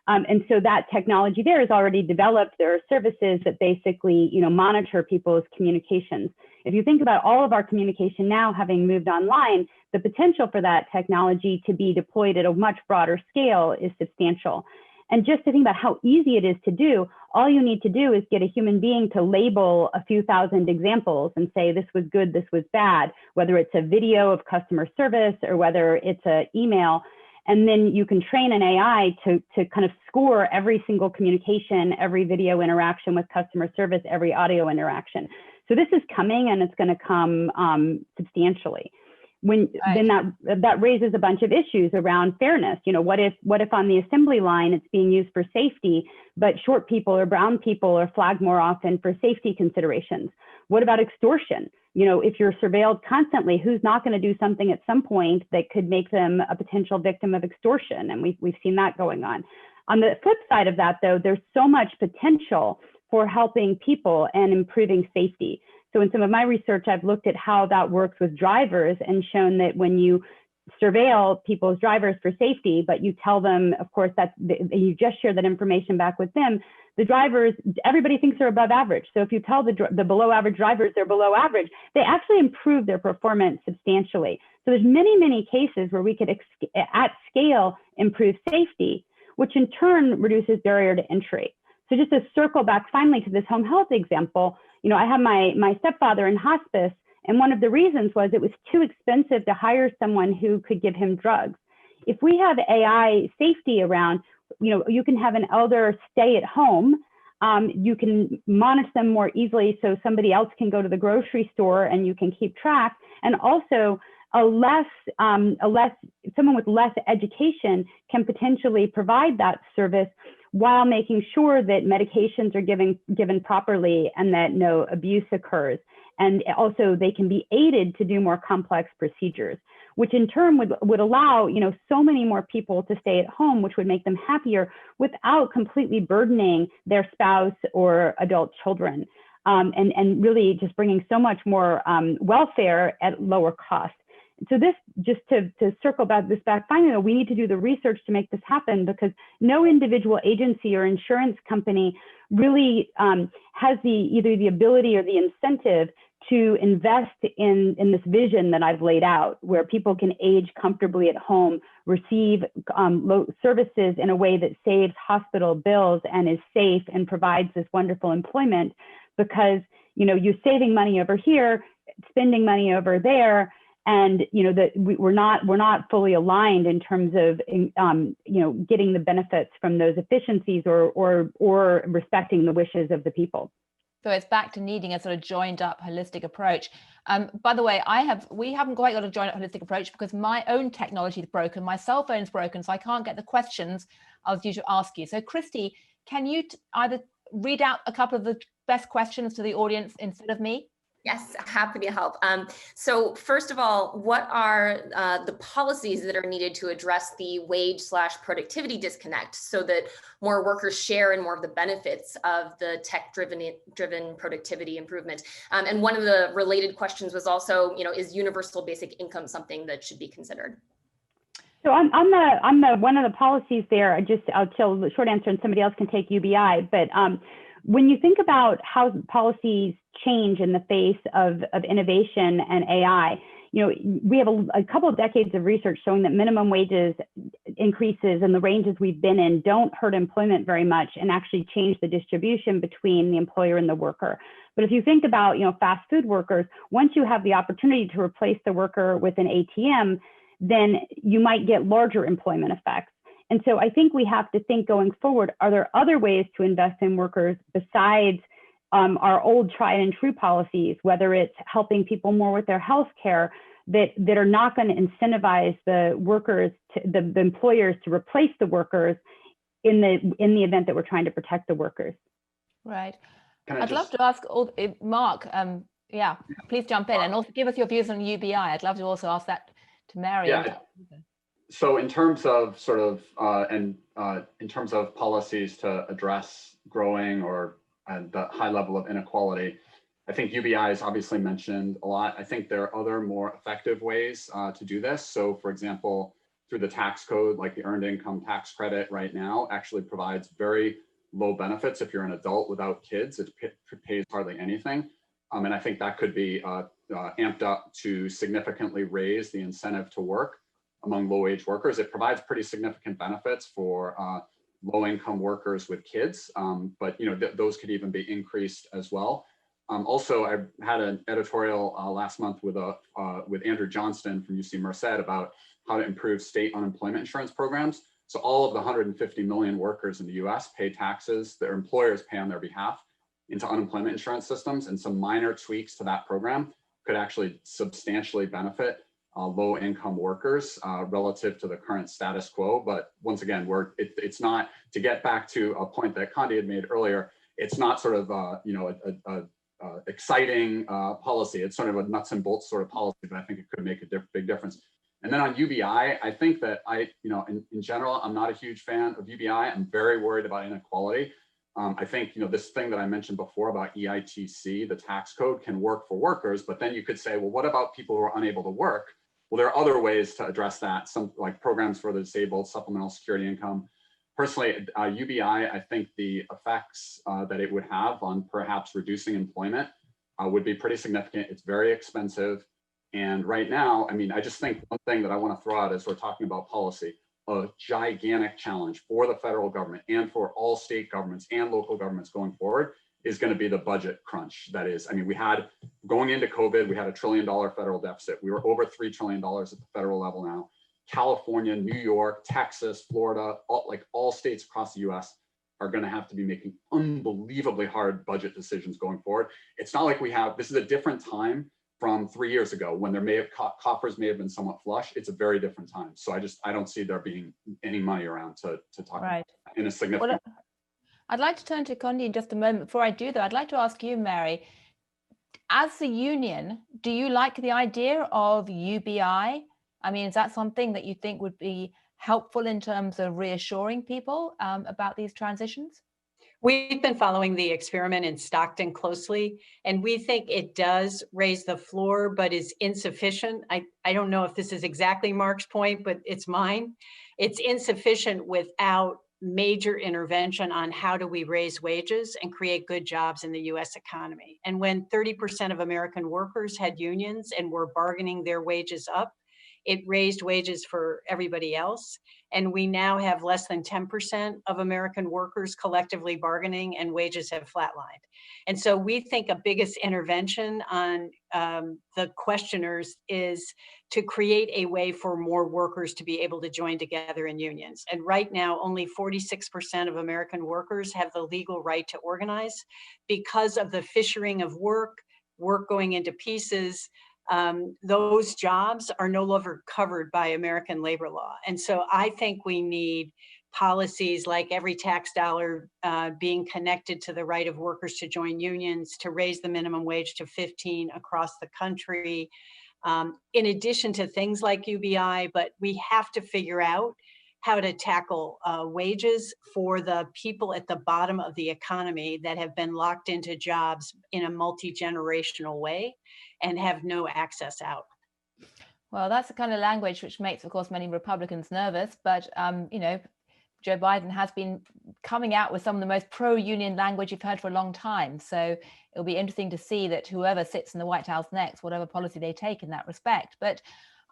And so that technology there is already developed. There are services that basically, monitor people's communications. If you think about all of our communication now having moved online, the potential for that technology to be deployed at a much broader scale is substantial. And just to think about how easy it is to do, all you need to do is get a human being to label a few thousand examples and say, this was good, this was bad, whether it's a video of customer service or whether it's an email. And then you can train an AI to kind of score every single communication, every video interaction with customer service, every audio interaction. So this is coming, and it's going to come substantially. Then that raises a bunch of issues around fairness. What if on the assembly line it's being used for safety, but short people or brown people are flagged more often for safety considerations? What about extortion? If you're surveilled constantly, who's not going to do something at some point that could make them a potential victim of extortion? And we've seen that going on. On the flip side of that, though, there's so much potential for helping people and improving safety. So in some of my research, I've looked at how that works with drivers and shown that when you surveil people's drivers for safety, but you tell them, of course, that you just share that information back with them, the drivers, everybody thinks they're above average. So if you tell the below average drivers they're below average, they actually improve their performance substantially. So there's many, many cases where we could at scale improve safety, which in turn reduces barrier to entry. So just to circle back finally to this home health example, I have my stepfather in hospice, and one of the reasons was it was too expensive to hire someone who could give him drugs. If we have AI safety around, you can have an elder stay at home. You can monitor them more easily so somebody else can go to the grocery store and you can keep track. And also someone with less education can potentially provide that service while making sure that medications are given properly and that no abuse occurs. And also they can be aided to do more complex procedures, which in turn would allow, so many more people to stay at home, which would make them happier without completely burdening their spouse or adult children. And really just bringing so much more welfare at lower cost. So this, just to circle back finally, we need to do the research to make this happen, because no individual agency or insurance company really has either the ability or the incentive to invest in this vision that I've laid out, where people can age comfortably at home, receive services in a way that saves hospital bills and is safe and provides this wonderful employment, because you're saving money over here, spending money over there, and that we're not fully aligned in terms of getting the benefits from those efficiencies or respecting the wishes of the people. So it's back to needing a sort of joined up holistic approach. By the way, we haven't quite got a joined up holistic approach because my own technology is broken, my cell phone's broken, so I can't get the questions I was due to ask you. So Christy, can you either read out a couple of the best questions to the audience instead of me? Yes, happy to help. So first of all, what are the policies that are needed to address the wage/productivity disconnect so that more workers share in more of the benefits of the tech-driven productivity improvement? And one of the related questions was also, is universal basic income something that should be considered? So on the one of the policies there, I'll tell the short answer and somebody else can take UBI, but when you think about how policies change in the face of innovation and AI, we have a couple of decades of research showing that minimum wages increases and the ranges we've been in don't hurt employment very much and actually change the distribution between the employer and the worker. But if you think about, fast food workers, once you have the opportunity to replace the worker with an ATM, then you might get larger employment effects. And so I think we have to think going forward, are there other ways to invest in workers besides our old tried and true policies, whether it's helping people more with their health care that are not going to incentivize the workers, the employers to replace the workers in the event that we're trying to protect the workers. Right. I'd love to ask Mark, please jump in and also give us your views on UBI. I'd love to also ask that to Mary. Yeah. So in terms of in terms of policies to address growing or the high level of inequality, I think UBI is obviously mentioned a lot. I think there are other more effective ways to do this. So for example, through the tax code, like the earned income tax credit right now actually provides very low benefits. If you're an adult without kids, it pays hardly anything. And I think that could be amped up to significantly raise the incentive to work among low-wage workers. It provides pretty significant benefits for low-income workers with kids, but those could even be increased as well. Also, I had an editorial last month with Andrew Johnston from UC Merced about how to improve state unemployment insurance programs. So all of the 150 million workers in the US pay taxes their employers pay on their behalf into unemployment insurance systems, and some minor tweaks to that program could actually substantially benefit low-income workers relative to the current status quo. But once again, it's not, to get back to a point that Condi had made earlier, it's not sort of exciting policy. It's sort of a nuts and bolts sort of policy, but I think it could make a big difference. And then on UBI, I think that in general, I'm not a huge fan of UBI. I'm very worried about inequality. I think, this thing that I mentioned before about EITC, the tax code, can work for workers, but then you could say, well, what about people who are unable to work? Well, there are other ways to address that, some like programs for the disabled, supplemental security income. Personally, UBI, I think the effects that it would have on perhaps reducing employment would be pretty significant. It's very expensive. And right now, I mean, I just think one thing that I want to throw out as we're talking about policy, a gigantic challenge for the federal government and for all state governments and local governments going forward is going to be the budget crunch. That is, I mean, going into COVID, we had $1 trillion federal deficit. We were over $3 trillion at the federal level now. California, New York, Texas, Florida, all states across the US are going to have to be making unbelievably hard budget decisions going forward. It's not like this is a different time from 3 years ago when coffers may have been somewhat flush. It's a very different time. So I don't see there being any money around to talk about in a significant. Well, I'd like to turn to Condi in just a moment. Before I do that, I'd like to ask you, Mary, as a union, do you like the idea of UBI? I mean, is that something that you think would be helpful in terms of reassuring people about these transitions? We've been following the experiment in Stockton closely, and we think it does raise the floor, but is insufficient. I don't know if this is exactly Mark's point, but it's mine. It's insufficient without major intervention on how do we raise wages and create good jobs in the US economy. And when 30% of American workers had unions and were bargaining their wages up, it raised wages for everybody else. And we now have less than 10% of American workers collectively bargaining, and wages have flatlined. And so we think a biggest intervention on the questioners is to create a way for more workers to be able to join together in unions. And right now, only 46% of American workers have the legal right to organize because of the fissuring of work going into pieces. Those jobs are no longer covered by American labor law. And so I think we need policies like every tax dollar being connected to the right of workers to join unions, to raise the minimum wage to 15 across the country, in addition to things like UBI. But we have to figure out how to tackle wages for the people at the bottom of the economy that have been locked into jobs in a multi-generational way and have no access out. Well, that's the kind of language which makes, of course, many Republicans nervous. But, Joe Biden has been coming out with some of the most pro-union language you've heard for a long time. So it'll be interesting to see that whoever sits in the White House next, whatever policy they take in that respect. But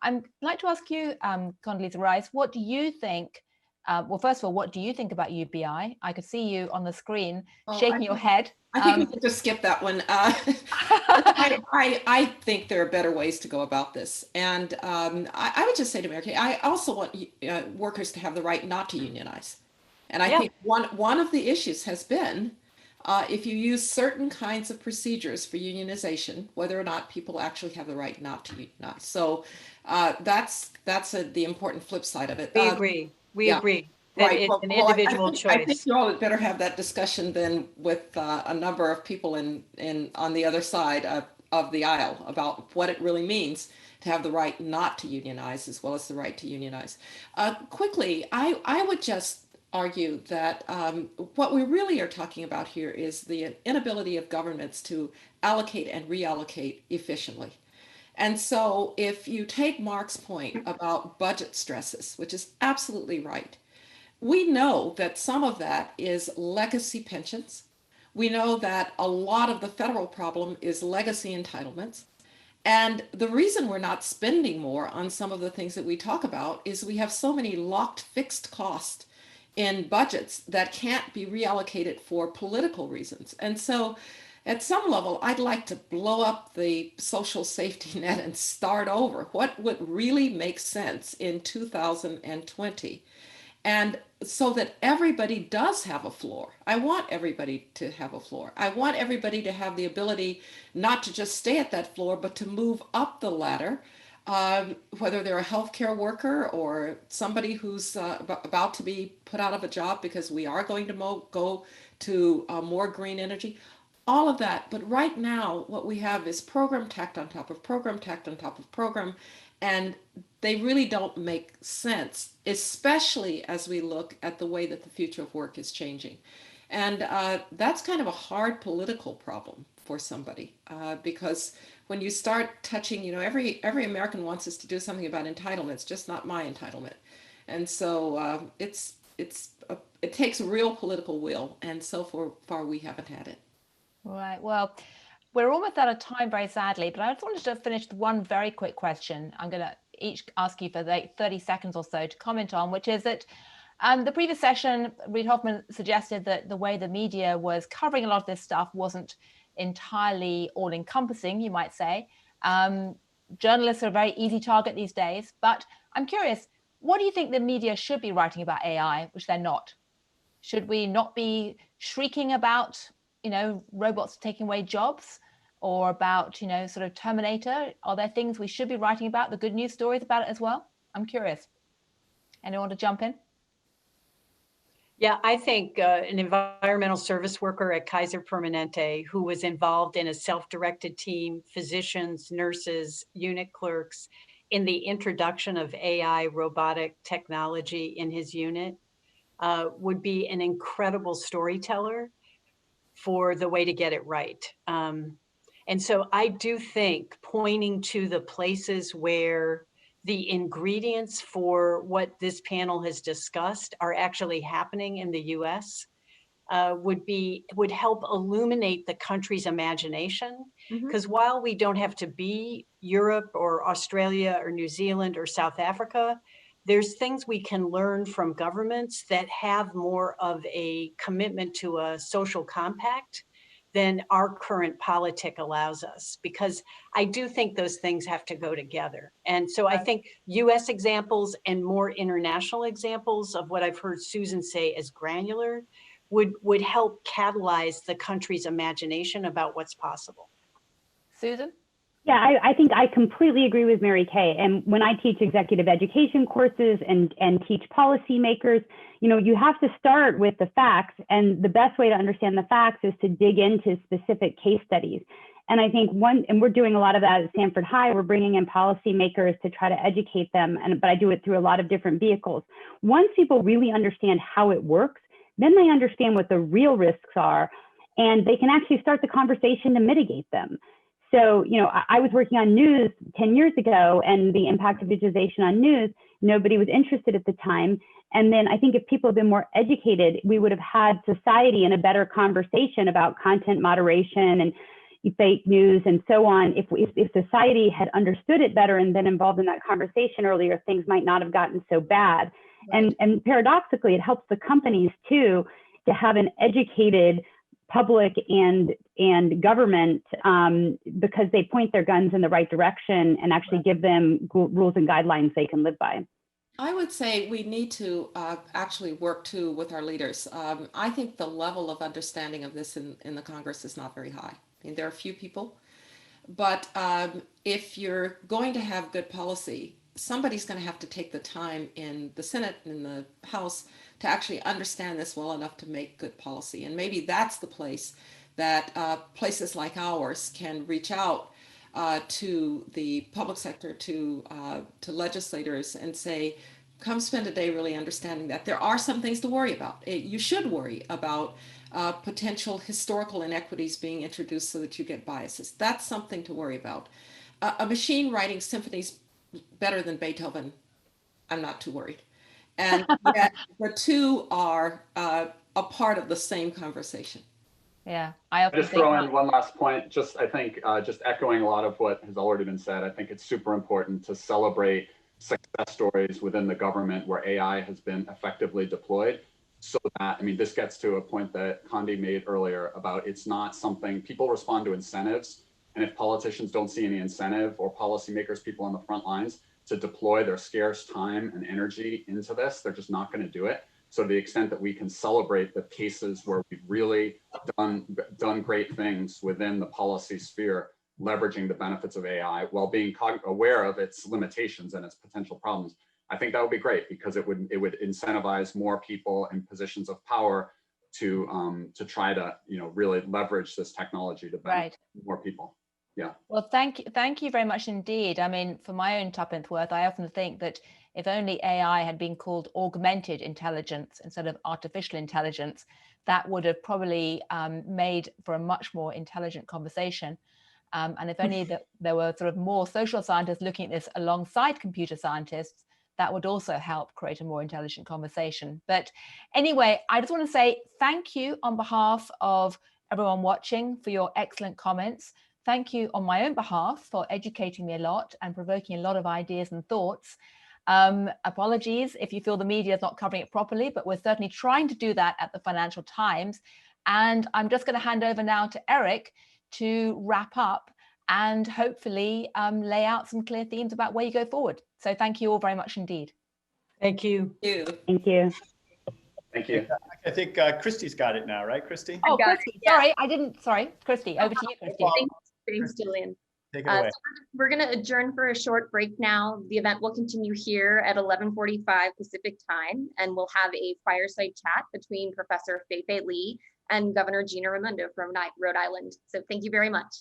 I'd like to ask you, Condoleezza Rice, what do you think? Well, first of all, what do you think about UBI? I could see you on the screen shaking your head. I think we can just skip that one. I think there are better ways to go about this. And I would just say to Mary, I also want workers to have the right not to unionize. And I think one of the issues has been if you use certain kinds of procedures for unionization, whether or not people actually have the right not to unionize. So that's the important flip side of it. We agree. We agree that it's an individual choice. I think you all had better have that discussion then with a number of people on the other side of the aisle about what it really means to have the right not to unionize as well as the right to unionize. Quickly, I would just argue that what we really are talking about here is the inability of governments to allocate and reallocate efficiently. And so if you take Mark's point about budget stresses, which is absolutely right, we know that some of that is legacy pensions. We know that a lot of the federal problem is legacy entitlements. And the reason we're not spending more on some of the things that we talk about is we have so many locked fixed costs in budgets that can't be reallocated for political reasons. And so at some level, I'd like to blow up the social safety net and start over. What would really make sense in 2020? And so that everybody does have a floor. I want everybody to have a floor. I want everybody to have the ability not to just stay at that floor, but to move up the ladder whether they're a healthcare worker or somebody who's about to be put out of a job because we are going to go to more green energy, all of that. But right now, what we have is program tacked on top of program tacked on top of program, and they really don't make sense, especially as we look at the way that the future of work is changing. And that's kind of a hard political problem for somebody because when you start touching, every American wants us to do something about entitlements, just not my entitlement. And so it takes real political will, and so far we haven't had it. Right. Well, we're almost out of time, very sadly, but I just wanted to finish with one very quick question. I'm going to each ask you for 30 seconds or so to comment on, which is that the previous session, Reid Hoffman suggested that the way the media was covering a lot of this stuff wasn't entirely all-encompassing, you might say. Journalists are a very easy target these days, but I'm curious, what do you think the media should be writing about AI, which they're not? Should we not be shrieking about, robots taking away jobs, or about, sort of Terminator? Are there things we should be writing about, the good news stories about it as well? I'm curious. Anyone to jump in? Yeah, I think an environmental service worker at Kaiser Permanente who was involved in a self-directed team, physicians, nurses, unit clerks, in the introduction of AI robotic technology in his unit would be an incredible storyteller for the way to get it right. And so I do think pointing to the places where the ingredients for what this panel has discussed are actually happening in the US would help illuminate the country's imagination. Because while we don't have to be Europe or Australia or New Zealand or South Africa, there's things we can learn from governments that have more of a commitment to a social compact than our current politic allows us, because I do think those things have to go together. And so I think US examples and more international examples of what I've heard Susan say as granular would help catalyze the country's imagination about what's possible. Susan? Yeah, I think I completely agree with Mary Kay. And when I teach executive education courses and teach policymakers, you have to start with the facts. And the best way to understand the facts is to dig into specific case studies. And I think and we're doing a lot of that at Stanford High. We're bringing in policymakers to try to educate them. But I do it through a lot of different vehicles. Once people really understand how it works, then they understand what the real risks are, and they can actually start the conversation to mitigate them. So, I was working on news 10 years ago, and the impact of digitization on news, nobody was interested at the time. And then I think if people had been more educated, we would have had society in a better conversation about content moderation and fake news and so on. If society had understood it better and been involved in that conversation earlier, things might not have gotten so bad. Right. And paradoxically, it helps the companies too to have an educated public and government because they point their guns in the right direction and actually give them rules and guidelines they can live by. I would say we need to actually work too with our leaders. I think the level of understanding of this in the Congress is not very high. I mean, there are a few people, but if you're going to have good policy, somebody's going to have to take the time in the Senate and in the House to actually understand this well enough to make good policy. And maybe that's the place that places like ours can reach out to the public sector, to legislators, and say, come spend a day really understanding that there are some things to worry about. You should worry about potential historical inequities being introduced so that you get biases. That's something to worry about. A machine writing symphonies better than Beethoven, I'm not too worried. And yet the two are a part of the same conversation. Yeah, I just throw in one last point. I think just echoing a lot of what has already been said, I think it's super important to celebrate success stories within the government where AI has been effectively deployed. So that, this gets to a point that Condi made earlier about it's not something people respond to incentives. And if politicians don't see any incentive, or policymakers, people on the front lines, to deploy their scarce time and energy into this, they're just not going to do it. So to the extent that we can celebrate the cases where we've really done great things within the policy sphere, leveraging the benefits of AI while being aware of its limitations and its potential problems, I think that would be great, because it would incentivize more people in positions of power to try to really leverage this technology to benefit more people. Yeah. Well, thank you very much indeed. I mean, for my own tuppence worth, I often think that if only AI had been called augmented intelligence instead of artificial intelligence, that would have probably made for a much more intelligent conversation. And if only there were sort of more social scientists looking at this alongside computer scientists, that would also help create a more intelligent conversation. But anyway, I just want to say thank you on behalf of everyone watching for your excellent comments. Thank you on my own behalf for educating me a lot and provoking a lot of ideas and thoughts. Apologies if you feel the media is not covering it properly, but we're certainly trying to do that at the Financial Times. And I'm just going to hand over now to Eric to wrap up and hopefully lay out some clear themes about where you go forward. So thank you all very much indeed. Thank you. Thank you. Thank you. I think Christy's got it now, right, Christy? Oh, Christy, sorry, Christy, over to you, Christy. Thanks, Gillian. Take it away. So we're going to adjourn for a short break now. The event will continue here at 11:45 Pacific time, and we'll have a fireside chat between Professor Feifei Li and Governor Gina Raimondo from Rhode Island. So thank you very much.